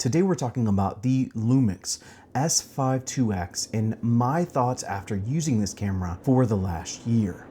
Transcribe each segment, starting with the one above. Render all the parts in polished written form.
Today we're talking about the Lumix s5iix and my thoughts after using this camera for the last year.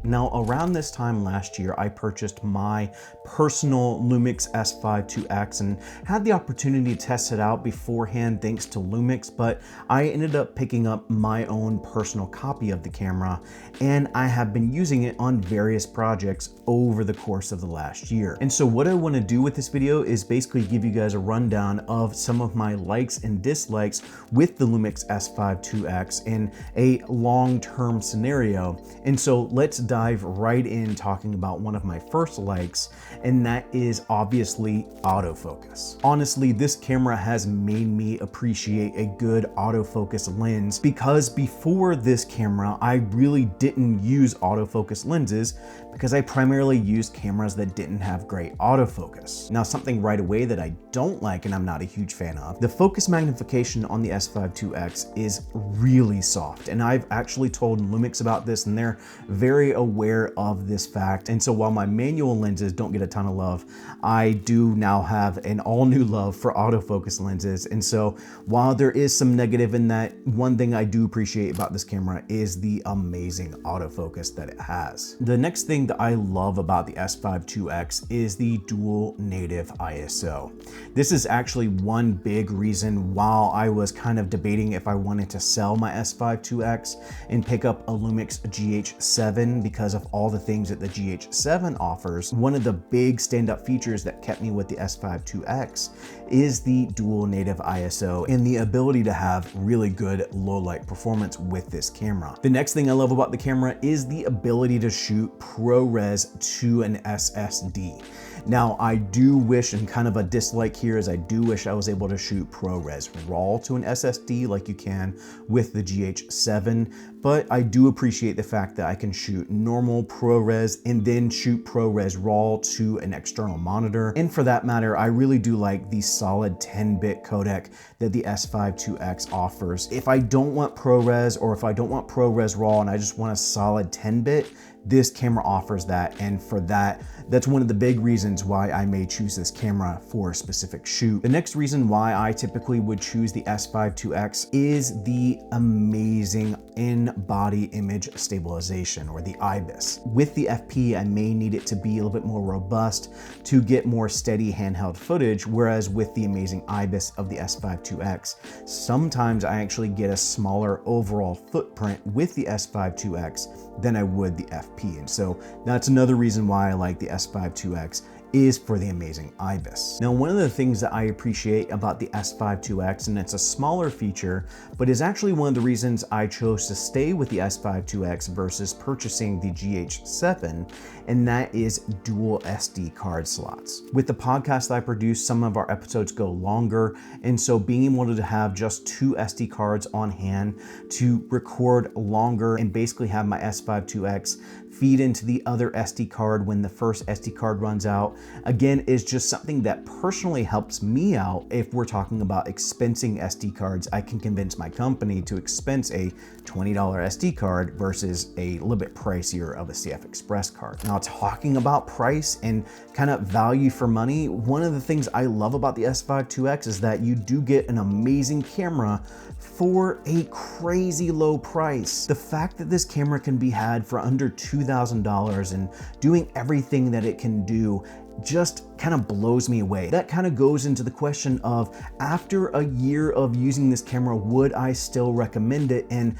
Now, around this time last year, I purchased my personal Lumix s5iix and had the opportunity to test it out beforehand thanks to Lumix, but I ended up picking up my own personal copy of the camera, and I have been using it on various projects over the course of the last year. And so what I want to do with this video is basically give you guys a rundown of some of my likes and dislikes with the Lumix s5iix in a long-term scenario. And so let's dive right in talking about one of my first likes, and that is obviously autofocus. Honestly, this camera has made me appreciate a good autofocus lens because before this camera, I really didn't use autofocus lenses because I primarily used cameras that didn't have great autofocus. Now, something right away that I don't like and I'm not a huge fan of, the focus magnification on the s5iix is really soft. And I've actually told Lumix about this and they're very aware of this fact. And so while my manual lenses don't get a ton of love, I do now have an all new love for autofocus lenses. And so while there is some negative in that, one thing I do appreciate about this camera is the amazing autofocus that it has. The next thing that I love about the s5iix is the dual native ISO. This is actually one big reason while I was kind of debating if I wanted to sell my s5iix and pick up a Lumix GH7 because of all the things that the GH7 offers. One of the big standout features that kept me with the s5iix is the dual native ISO and the ability to have really good low light performance with this camera. The next thing I love about the camera is the ability to shoot ProRes to an SSD. Now, I do wish, and kind of a dislike here is I do wish I was able to shoot ProRes RAW to an SSD like you can with the GH7, but I do appreciate the fact that I can shoot normal ProRes and then shoot ProRes RAW to an external monitor. And for that matter, I really do like the solid 10-bit codec that the s5iix offers. If I don't want ProRes or if I don't want ProRes RAW and I just want a solid 10-bit, this camera offers that, and for that, that's one of the big reasons why I may choose this camera for a specific shoot. The next reason why I typically would choose the s5iix is the amazing in-body image stabilization, or the IBIS. With the FP, I may need it to be a little bit more robust to get more steady handheld footage, whereas with the amazing IBIS of the s5iix, sometimes I actually get a smaller overall footprint with the s5iix than I would the FP. And so that's another reason why I like the s5iix is for the amazing IBIS. Now, one of the things that I appreciate about the s5iix, and it's a smaller feature, but is actually one of the reasons I chose to stay with the s5iix versus purchasing the GH7, and that is dual SD card slots. With the podcast that I produce, some of our episodes go longer, and so being able to have just 2 SD cards on hand to record longer and basically have my s5iix feed into the other SD card when the first SD card runs out, again, is just something that personally helps me out. If we're talking about expensing SD cards, I can convince my company to expense a $20 SD card versus a little bit pricier of a CF Express card. Now, talking about price and kind of value for money, one of the things I love about the s5iix is that you do get an amazing camera for a crazy low price. The fact that this camera can be had for under $2,000 and doing everything that it can do just kind of blows me away. That kind of goes into the question of, after a year of using this camera, would I still recommend it? And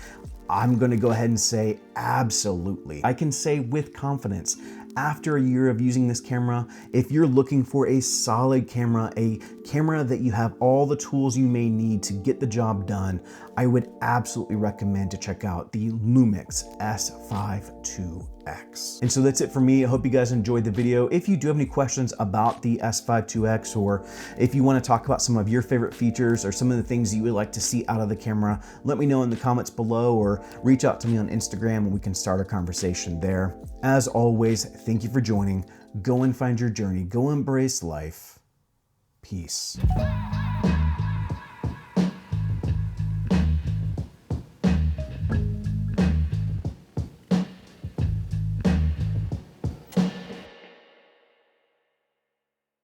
I'm going to go ahead and say absolutely. I can say with confidence, after a year of using this camera, if you're looking for a solid camera, a camera that you have all the tools you may need to get the job done, I would absolutely recommend to check out the Lumix s5iix. And so that's it for me. I hope you guys enjoyed the video. If you do have any questions about the s5iix, or if you want to talk about some of your favorite features or some of the things you would like to see out of the camera, let me know in the comments below or reach out to me on Instagram and we can start a conversation there. As always, thank you for joining. Go and find your journey. Go embrace life. Peace.